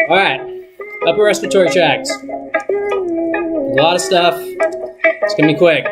Alright, upper respiratory tract. A lot of stuff. It's gonna be quick.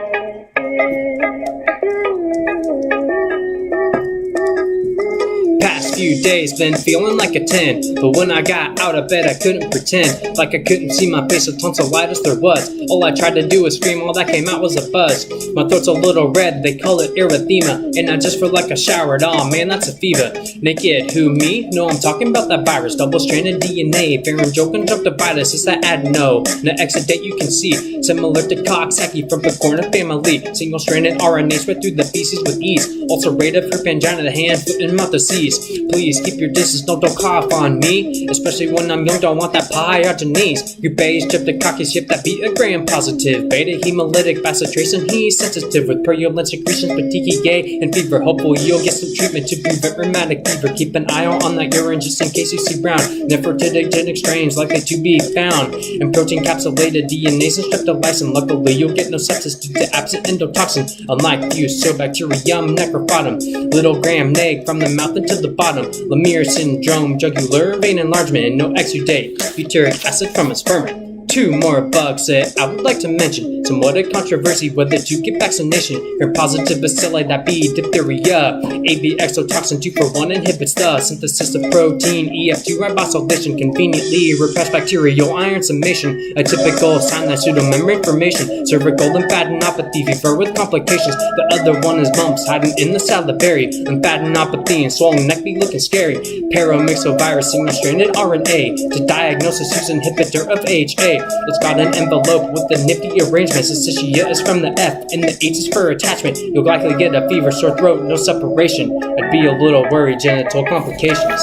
Past few days been feeling like a 10, but when I got out of bed I couldn't pretend like I couldn't see my face with tonsillitis there was. All I tried to do was scream, all that came out was a buzz. My throat's a little red, they call it erythema, and I just feel like I showered. Aw man, that's a fever. Naked, who, me? No, I'm talking about that virus, double-stranded DNA, pharyngo-conjunctivitis, it's that Adeno. The exudate you can see, similar to Coxsackie from picorna family, single-stranded RNA spread through the feces with ease. Ulcerative Herpangina, the hand, foot, and mouth disease. Please keep your distance, don't cough on me, especially when I'm young, don't want that pyogenes. Your beige Coxsackie ship that beat a gram positive, beta hemolytic bacitracin, he's sensitive with purulent secretions, fatigue, gay, and fever. Hopefully you'll get some treatment to prevent rheumatic fever. Keep an eye on that urine just in case you see brown nephrotic strains likely to be found in protein capsulated DNA and streptolysin. Luckily you'll get no sepsis due to absent endotoxin, unlike Fusobacterium necrophytum, little gram neg from the mouth into the bottom, Lemire syndrome, jugular vein enlargement, and no exudate, butyric acid from a sperm. Two more bugs that I would like to mention. Somewhat a controversy whether to get vaccination. Gram-positive bacilli that be diphtheria. AB exotoxin 241 inhibits the synthesis of protein. EF2 ribosylation conveniently repress bacterial iron summation. A typical sign that pseudomembrane formation. Cervical lymphadenopathy, fever with complications. The other one is bumps hiding in the salivary. Lymphadenopathy and swollen neck be looking scary. Paramyxovirus single-stranded RNA. To diagnosis use inhibitor of HA. It's got an envelope with a nifty arrangement. Syncytia is from the F and the H is for attachment. You'll likely get a fever, sore throat, no separation. I'd be a little worried, genital complications.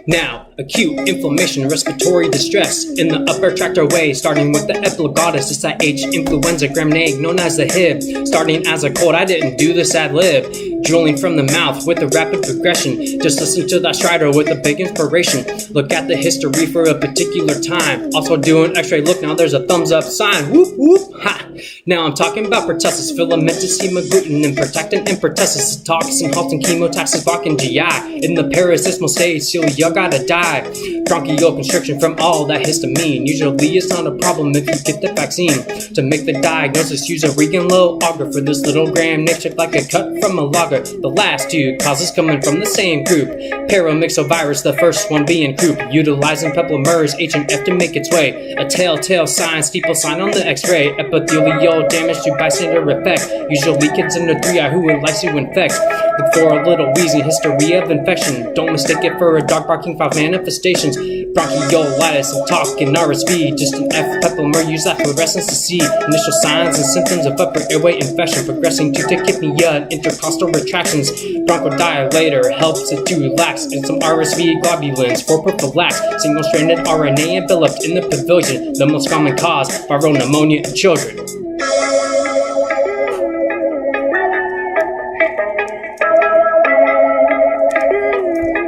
Now, acute inflammation, respiratory distress in the upper tractway, starting with the epiglottis. It's that H influenza gram neg known as the hib. Starting as a cold, I didn't do this ad lib. Drooling from the mouth with a rapid progression. Just listen to that strider with a big inspiration. Look at the history for a particular time. Also do an x-ray look, now there's a thumbs up sign. Whoop whoop, ha! Now I'm talking about pertussis, filamentous hemagglutinin, and protectin and pertussis, toxin, halting chemotaxis, blocking GI. In the paroxysmal stage, so you gotta die. Bronchial constriction from all that histamine. Usually it's not a problem if you get the vaccine. To make the diagnosis, use a Regan low auger for this little gram nick shaped like a cut from a logger. The last two causes coming from the same group. Paramyxovirus, the first one being croup, utilizing peplomerase H and F to make its way. A telltale sign, steeple sign on the x-ray. Epithelial damage to bystander effect. Usually kids under 3 are who would like to infect. Look for a little wheezing, history of infection. Don't mistake it for a dog barking 5 manifestations. Bronchiolitis, and talkin, RSV, just an F peplomer, use that fluorescence to see initial signs and symptoms of upper airway infection, progressing to tachypnea and intercostal retractions. Bronchodilator helps it to relax, and some RSV globulins for prophylax. Single-stranded RNA enveloped in the pavilion, the most common cause, viral pneumonia in children.